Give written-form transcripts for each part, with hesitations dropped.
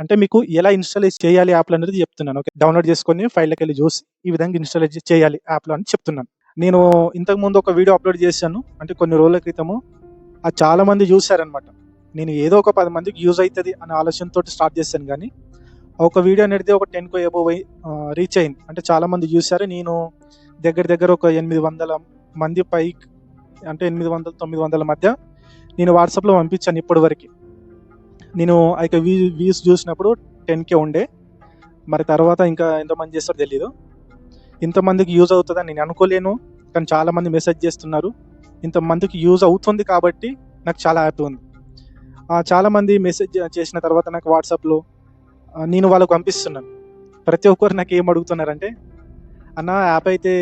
అంటే మీకు ఎలా ఇన్‌స్టాల్ చేయాలి యాప్‌లు అనేది చెప్తున్నాను. ఓకే. డౌన్‌లోడ్ చేసుకొని ఫైల్‌లోకెళ్ళి చూసి ఈ విధంగా ఇన్‌స్టాల్ చేయాలి యాప్‌లో అని చెప్తున్నాను. నేను ఇంతకుముందు ఒక వీడియో అప్‌లోడ్ చేశాను. అంటే కొన్ని రోజుల క్రితము. అది చాలా మంది చూసారనమాట. నేను ఏదో ఒక 10 మందికి యూజ్ అయితది అనే ఆలోచనతోటి స్టార్ట్ చేశాను గానీ, ఒక వీడియో అనేది ఒక 10కో అబోవ్ రీచ్ అయింది. అంటే చాలా మంది చూసారు. నేను దగ్గర దగ్గర ఒక 800 మంది పైకి, అంటే 800, 900 మధ్య నేను వాట్సాప్‌లో పంపించాను ఇప్పటి వరకి. నేను ఆ యొక్క వ్యూస్ చూసినప్పుడు 10K ఉండే. మరి తర్వాత ఇంకా ఎంతమంది చేస్తారో తెలీదు. ఇంతమందికి యూజ్ అవుతదని నేను అనుకోలేను. కానీ చాలా మంది మెసేజ్ చేస్తున్నారు. ఇంతమందికి యూజ్ అవుతుంది కాబట్టి నాకు చాలా హ్యాపీ ఉంది. చాలా మంది మెసేజ్ చేసిన తర్వాత నాకు వాట్సాప్‌లో నేను వాళ్ళకి పంపిస్తున్నాను. ప్రతి ఒక్కరు నాకు ఏం అడుగుతున్నారంటే, "అన్న యాప్ అయితే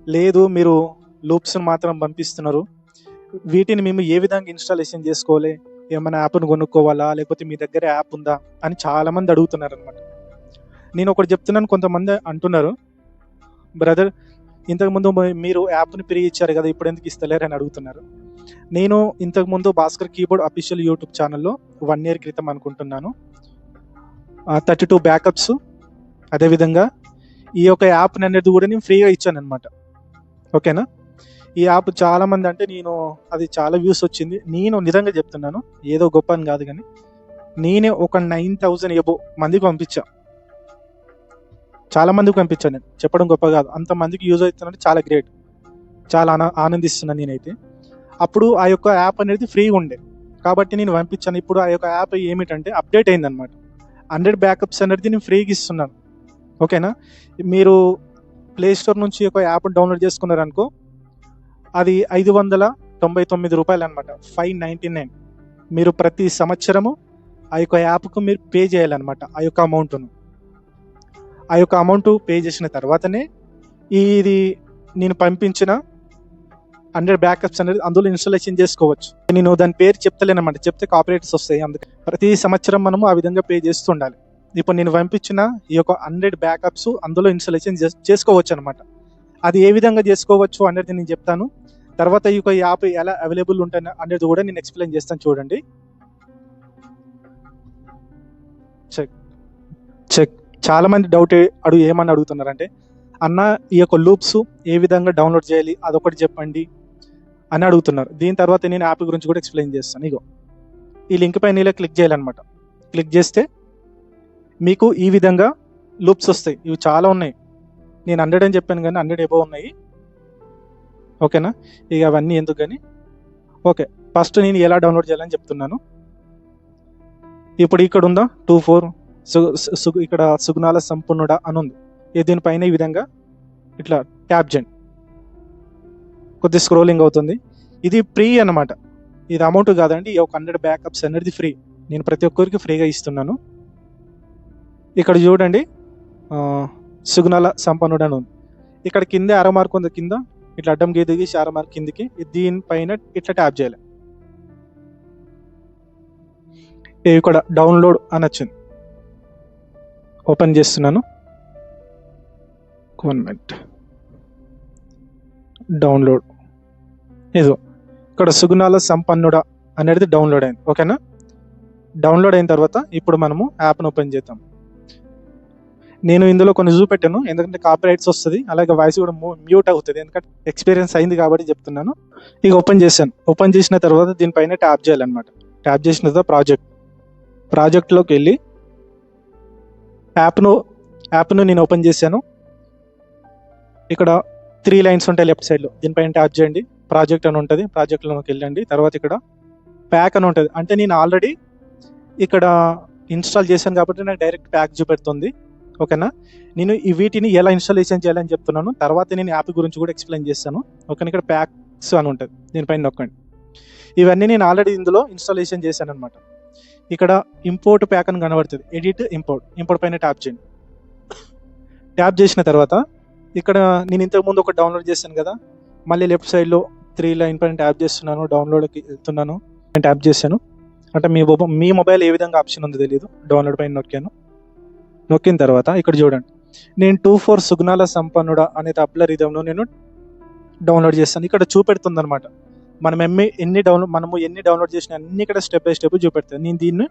లేదు, మీరు లూప్స్‌ని మాత్రం పంపిస్తున్నారు. వీటిని మేము ఏ విధంగా ఇన్‌స్టాలేషన్ చేసుకోవాలి? ఏమన్నా యాప్‌ని కొనుక్కోవాలా? లేకపోతే మీ దగ్గర యాప్ ఉందా?" అని చాలా మంది అడుగుతున్నారనమాట. నేను ఒకటి చెప్తున్నాను, కొంతమంది అంటున్నారు, "బ్రదర్, ఇంతకుముందు మీరు యాప్‌ని ఫ్రీ ఇచ్చారు కదా! ఇప్పుడెందుకు ఇస్తలేరు?" అని అడుగుతున్నారు. నేను ఇంతకుముందు భాస్కర్ కీబోర్డ్ అఫీషియల్ యూట్యూబ్ ఛానల్‌లో 1 ఇయర్ క్రితం అనుకుంటున్నాను 32 బ్యాకప్స్, అదేవిధంగా ఈ యొక్క యాప్‌ని అనేది కూడా నేను ఫ్రీగా ఇచ్చాననమాట. ఓకేనా? ఈ యాప్ చాలా మంది, అంటే నేను అది చాలా వ్యూస్ వచ్చింది. నేను నిజంగా చెప్తున్నాను, ఏదో గొప్ప అని కాదు కానీ, నేనే ఒక 9000 అబోవ్ మందికి పంపించా. చాలా మందికి పంపించాను నేను. చెప్పడం గొప్ప కాదు. అంతమందికి యూజ్ అవుతుందంటే చాలా గ్రేట్. చాలా ఆనందిస్తున్నాను నేనైతే. అప్పుడు ఆ యొక్క యాప్ అనేది ఫ్రీగా ఉండే. కాబట్టి నేను పంపించాను. ఇప్పుడు ఆ యొక్క యాప్ ఏమిటంటే అప్డేట్ అయిందనమాట. 100 బ్యాకప్స్ అనేది నేను ఫ్రీగా ఇస్తున్నాను. ఓకేనా? మీరు ప్లే స్టోర్ నుంచి ఒక యాప్‌ని డౌన్‌లోడ్ చేసుకున్నారనుకో, అది రూ. 599 అనమాట. 599. మీరు ప్రతి సంవత్సరము ఆ యొక్క యాప్‌కు మీరు పే చేయాలనమాట. ఆ యొక్క అమౌంట్‌ను. ఆ యొక్క అమౌంట్ పే చేసిన తర్వాతనే ఇది నేను పంపించిన 100 బ్యాకప్స్ అనేది అందులో ఇన్‌స్టాలేషన్ చేసుకోవచ్చు. నేను దాని పేరు చెప్తలేనమాట. చెప్తే కాపీరైట్స్ వస్తాయి. అందుకే ప్రతి సంవత్సరం మనము ఆ విధంగా పే చేస్తూ ఉండాలి. ఇప్పుడు నేను పంపించిన ఈ యొక్క 100 బ్యాకప్స్ అందులో ఇన్‌స్టాలేషన్ చేసుకోవచ్చు అనమాట. అది ఏ విధంగా చేసుకోవచ్చు అనేది నేను చెప్తాను. తర్వాత ఈ యొక్క యాప్ ఎలా అవైలబుల్ ఉంటాయి అనేది కూడా నేను ఎక్స్‌ప్లెయిన్ చేస్తాను, చూడండి. చెక్. చాలా మంది డౌట్ ఏమని అడుగుతున్నారంటే, "అన్న, ఈ యొక్క లూప్స్ ఏ విధంగా డౌన్‌లోడ్ చేయాలి? అదొకటి చెప్పండి" అని అడుగుతున్నారు. దీని తర్వాత నేను యాప్ గురించి కూడా ఎక్స్‌ప్లెయిన్ చేస్తాను. ఇగో ఈ లింక్ పైన ఇలా క్లిక్ చేయాలన్నమాట. క్లిక్ చేస్తే మీకు ఈ విధంగా లూప్స్ వస్తాయి. ఇవి చాలా ఉన్నాయి. నేను 100 అని చెప్పాను కానీ 100 అబోవ్ ఉన్నాయి. ఓకేనా? ఇక అవన్నీ ఎందుకు గాని, ఓకే. ఫస్ట్ నేను ఎలా డౌన్‌లోడ్ చేయాలని చెప్తున్నాను. ఇప్పుడు ఇక్కడ ఉందా 24 ఇక్కడ సుగుణాల సంపన్నుడా అని ఉంది. దీనిపైన ఈ విధంగా ఇట్లా ట్యాప్ చేయండి. కొద్దిగా స్క్రోలింగ్ అవుతుంది. ఇది ఫ్రీ అన్నమాట. ఇది అమౌంట్ కాదండి. ఈ ఒక 100 బ్యాకప్స్ అనేది ఫ్రీ. నేను ప్రతి ఒక్కరికి ఫ్రీగా ఇస్తున్నాను. ఇక్కడ చూడండి, సుగుణాల సంపన్నుడు అని ఉంది. ఇక్కడ కింద యారో మార్క్ ఉంది. కింద ఇట్లా అడ్డం గీత గీసి యారో మార్క్ కిందికి, దీనిపైన ఇట్లా ట్యాప్ చేయాలి. ఇక్కడ డౌన్లోడ్ అని వచ్చింది. ఓపెన్ చేస్తున్నాను. 1 మినిట్. డౌన్లోడ్. ఇదో ఇక్కడ సుగుణాల సంపన్నుడా అనేది డౌన్లోడ్ అయింది. ఓకేనా? డౌన్లోడ్ అయిన తర్వాత ఇప్పుడు మనము యాప్ను ఓపెన్ చేద్దాం. నేను ఇందులో కొన్ని చూపెట్టాను, ఎందుకంటే కాపీరైట్స్ వస్తుంది, అలాగే వాయిస్ కూడా మ్యూట్ అవుతుంది, ఎందుకంటే ఎక్స్పీరియన్స్ అయింది కాబట్టి చెప్తున్నాను. ఇక ఓపెన్ చేశాను. ఓపెన్ చేసిన తర్వాత దీనిపైన ట్యాప్ చేయాలన్నమాట. ట్యాప్ చేసిన తర్వాత ప్రాజెక్ట్లోకి వెళ్ళి యాప్ను నేను ఓపెన్ చేశాను. ఇక్కడ 3 లైన్స్ ఉంటాయి లెఫ్ట్ సైడ్లో. దీనిపైన ట్యాప్ చేయండి. ప్రాజెక్ట్ అని ఉంటుంది. ప్రాజెక్ట్లోకి వెళ్ళండి. తర్వాత ఇక్కడ ప్యాక్ అని ఉంటుంది. అంటే నేను ఆల్రెడీ ఇక్కడ ఇన్స్టాల్ చేశాను కాబట్టి నాకు డైరెక్ట్ ప్యాక్ చూపెడుతుంది. ఓకేనా? నేను వీటిని ఎలా ఇన్స్టాలేషన్ చేయాలని చెప్తున్నాను. తర్వాత నేను యాప్ గురించి కూడా ఎక్స్ప్లెయిన్ చేస్తాను. ఓకేనా? ఇక్కడ ప్యాక్స్ అని ఉంటుంది. దీనిపైన నొక్కండి. ఇవన్నీ నేను ఆల్రెడీ ఇందులో ఇన్స్టాలేషన్ చేశాను అనమాట. ఇక్కడ ఇంపోర్ట్ ప్యాక్ అని కనబడుతుంది. ఎడిట్ ఇంపోర్ట్ పైన ట్యాప్ చేయండి. ట్యాప్ చేసిన తర్వాత ఇక్కడ నేను ఇంతకుముందు ఒక డౌన్లోడ్ చేశాను కదా, మళ్ళీ లెఫ్ట్ సైడ్లో 3 లైన్ పైన ట్యాప్ చేస్తున్నాను. డౌన్లోడ్కి వెళ్తున్నాను. నేను ట్యాప్ చేశాను. అంటే మీ మొబైల్ ఏ విధంగా ఆప్షన్ ఉందో తెలియదు. డౌన్లోడ్ పైన నొక్కిన తర్వాత ఇక్కడ చూడండి, నేను 24 సుగుణాల సంపన్నుడా అనే తబల రిథంను నేను డౌన్లోడ్ చేస్తాను. ఇక్కడ చూపెడుతుంది అనమాట. మనము ఎన్ని డౌన్లోడ్ చేసిన అన్ని ఇక్కడ స్టెప్ బై స్టెప్ చూపెడుతుంది. నేను దీన్ని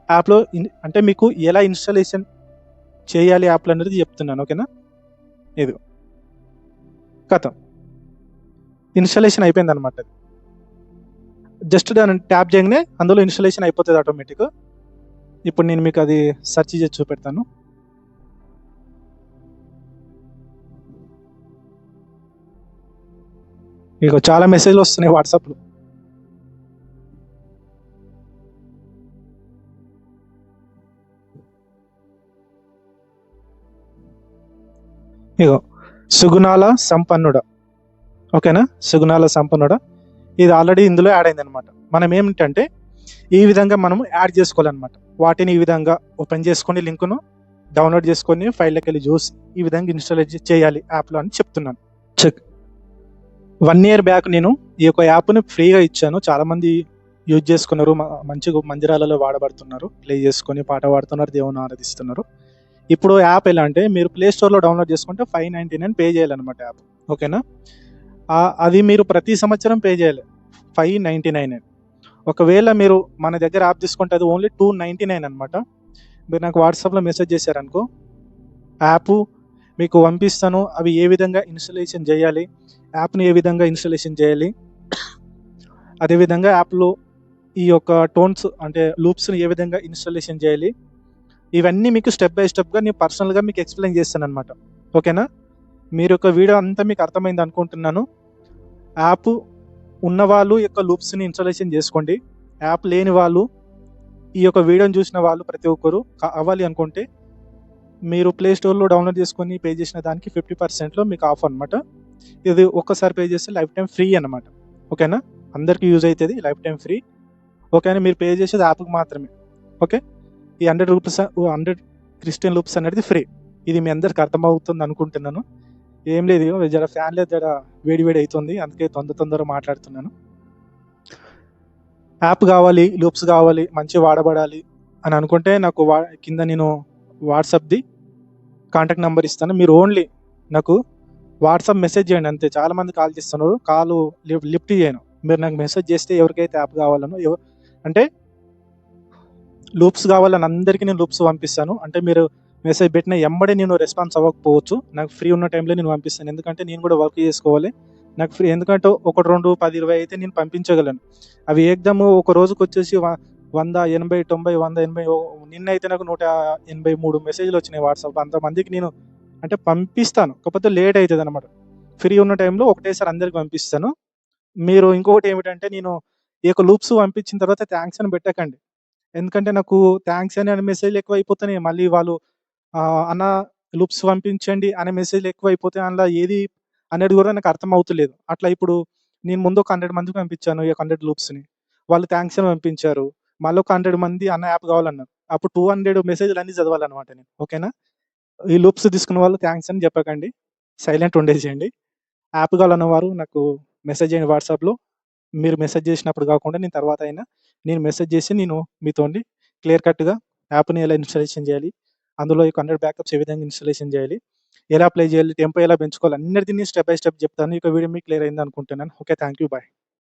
యాప్‌లో అంటే మీకు ఎలా ఇన్‌స్టాలేషన్ చేయాలి యాప్‌లో అనేది చెప్తున్నాను. ఓకేనా? ఇదిగో ఖతం. ఇన్‌స్టాలేషన్ అయిపోయిందనమాట అది. జస్ట్ దాన్ని ట్యాప్ చేయంగానే అందులో ఇన్‌స్టాలేషన్ అయిపోతది ఆటోమేటిక్. ఇప్పుడు నేను మీకు అది సెర్చ్ చేసి చూపెడతాను. ఇగో చాలా మెసేజ్‌లు వస్తున్నాయి వాట్సాప్‌లో. ఇగో సుగుణాల సంపన్నుడా. ఓకేనా? సుగుణాల సంపన్నుడా. ఇది ఆల్రెడీ ఇందులో యాడ్ అయిందనమాట. మనం ఏమిటంటే ఈ విధంగా మనం యాడ్ చేసుకోవాలనమాట. వాటిని ఈ విధంగా ఓపెన్ చేసుకొని లింకును డౌన్‌లోడ్ చేసుకొని ఫైల్‌లోకెళ్ళి చూసి ఈ విధంగా ఇన్‌స్టాల్ చేయాలి యాప్‌లో అని చెప్తున్నాను. చెక్ 1 ఇయర్ బ్యాక్ నేను ఈ యొక్క యాప్‌ని ఫ్రీగా ఇచ్చాను. చాలామంది యూజ్ చేసుకున్నారు. మంచిగా మందిరాలలో వాడబడుతున్నారు. ప్లే చేసుకొని పాట పాడుతున్నారు. దేవుని ఆరాధిస్తున్నారు. ఇప్పుడు యాప్ ఎలా అంటే మీరు ప్లే స్టోర్‌లో డౌన్‌లోడ్ చేసుకుంటే 599 పే చేయాలనమాట యాప్. ఓకేనా? అది మీరు ప్రతి సంవత్సరం పే చేయాలి. 599. ఒకవేళ మీరు మన దగ్గర యాప్ తీసుకుంటే అది ఓన్లీ 299 అనమాట. మీరు నాకు వాట్సాప్‌లో మెసేజ్ చేశారనుకో, యాపు మీకు పంపిస్తాను. అవి ఏ విధంగా ఇన్‌స్టాలేషన్ చేయాలి, యాప్‌ని ఏ విధంగా ఇన్‌స్టాలేషన్ చేయాలి, అదేవిధంగా యాప్‌లో ఈ యొక్క టోన్స్ అంటే లూప్స్‌ని ఏ విధంగా ఇన్‌స్టాలేషన్ చేయాలి, ఇవన్నీ మీకు స్టెప్ బై స్టెప్‌గా నేను పర్సనల్‌గా మీకు ఎక్స్‌ప్లెయిన్ చేస్తాననమాట. ఓకేనా? మీరు యొక్క వీడియో అంతా మీకు అర్థమైంది అనుకుంటున్నాను. యాప్ ఉన్నవాళ్ళు యొక్క లూప్స్‌ని ఇన్‌స్టాలేషన్ చేసుకోండి. యాప్ లేని వాళ్ళు ఈ యొక్క వీడియోని చూసిన వాళ్ళు ప్రతి ఒక్కరు కావాలి అనుకుంటే మీరు ప్లే స్టోర్‌లో డౌన్‌లోడ్ చేసుకొని పే చేసిన దానికి 50%లో మీకు ఆఫ్ అనమాట. ఇది ఒక్కసారి పే చేస్తే లైఫ్ టైమ్ ఫ్రీ అనమాట. ఓకేనా? అందరికీ యూజ్ అయితది. Life time free. ఓకేనా? మీరు పే చేసేది యాప్‌కి మాత్రమే. ఓకే. ఈ రూ. 100 క్రిస్టియన్ లూప్స్ అనేది ఫ్రీ. ఇది మీ అందరికి అర్థమవుతుంది అనుకుంటున్నాను. ఏం లేదు జర ఫ్యాన్‌లో జర వేడి వేడి అయితుంది. అందుకే తొందరగా మాట్లాడుతున్నాను. యాప్ కావాలి, లూప్స్ కావాలి, మంచిగా వాడబడాలి అని అనుకుంటే నాకు కింద నేను వాట్సాప్‌ది కాంటాక్ట్ నంబర్ ఇస్తాను. మీరు ఓన్లీ నాకు వాట్సాప్ మెసేజ్ చేయండి అంతే. చాలామంది కాల్ చేస్తున్నారు. కాలు లిఫ్ట్ చేయను. మీరు నాకు మెసేజ్ చేస్తే ఎవరికైతే యాప్ కావాలనో అంటే లూప్స్ కావాలని అందరికీ నేను లూప్స్ పంపిస్తాను. అంటే మీరు మెసేజ్ పెట్టిన ఎమ్మడే నేను రెస్పాన్స్ అవ్వకపోవచ్చు. నాకు ఫ్రీ ఉన్న టైంలో నేను పంపిస్తాను. ఎందుకంటే నేను కూడా వర్క్ చేసుకోవాలి. నాకు ఫ్రీ ఎందుకంటే 1, 2, 10, 20 అయితే నేను పంపించగలను. అవి ఏకదము ఒక రోజుకొచ్చేసి 100, 80, 90, 100, 80 నిన్నైతే నాకు 183 మెసేజ్‌లు వచ్చినాయి వాట్సాప్. అంతమందికి నేను అంటే పంపిస్తాను. కాకపోతే లేట్ అయితదనమాట. ఫ్రీ ఉన్న టైంలో ఒకటేసారి అందరికి పంపిస్తాను. మీరు ఇంకొకటి ఏమిటంటే నేను ఈ యొక్క లూప్స్ పంపించిన తర్వాత థాంక్స్ అని పెట్టకండి. ఎందుకంటే నాకు థాంక్స్ అనే మెసేజ్‌లు ఎక్కువైపోతున్నాయి. మళ్ళీ వాళ్ళు అన్న లూప్స్ పంపించండి అనే మెసేజ్‌లు ఎక్కువైపోతాయి. అందులో ఏది అనేది కూడా నాకు అర్థం అవుతలేదు. అట్లా ఇప్పుడు నేను ముందు ఒక 100 మందికి పంపించాను. ఈ యొక్క 100 లూప్స్‌ని. వాళ్ళు థాంక్స్ అని పంపించారు. మళ్ళొక 100 మంది అన్న యాప్ కావాలన్నారు. అప్పుడు 200 మెసేజ్‌లు అన్నీ చదవాలన్నమాట నేను. ఓకేనా? ఈ లూప్స్ తీసుకున్న వాళ్ళు థాంక్స్ అని చెప్పకండి. సైలెంట్ ఉండేసేయండి. యాప్ కావాలన్న వారు నాకు మెసేజ్ చేయండి వాట్సాప్‌లో. మీరు మెసేజ్ చేసినప్పుడు కాకుండా నేను తర్వాత అయినా నేను మెసేజ్ చేసి నేను మీతోని క్లియర్ కట్‌గా యాప్‌ని ఎలా ఇన్‌స్టాలేషన్ చేయాలి, అందులో ఈ 100 బ్యాకప్స్ ఏ విధంగా ఇన్‌స్టాలేషన్ చేయాలి, ఎలా అప్లై చేయాలి, టెంపో ఎలా పెంచుకోవాలి అన్నిటిని స్టెప్ బై స్టెప్ చెప్తాను. ఈ యొక్క వీడియో మీకు క్లియర్ అయింది అనుకుంటున్నాను. ఓకే. Thank you. బై.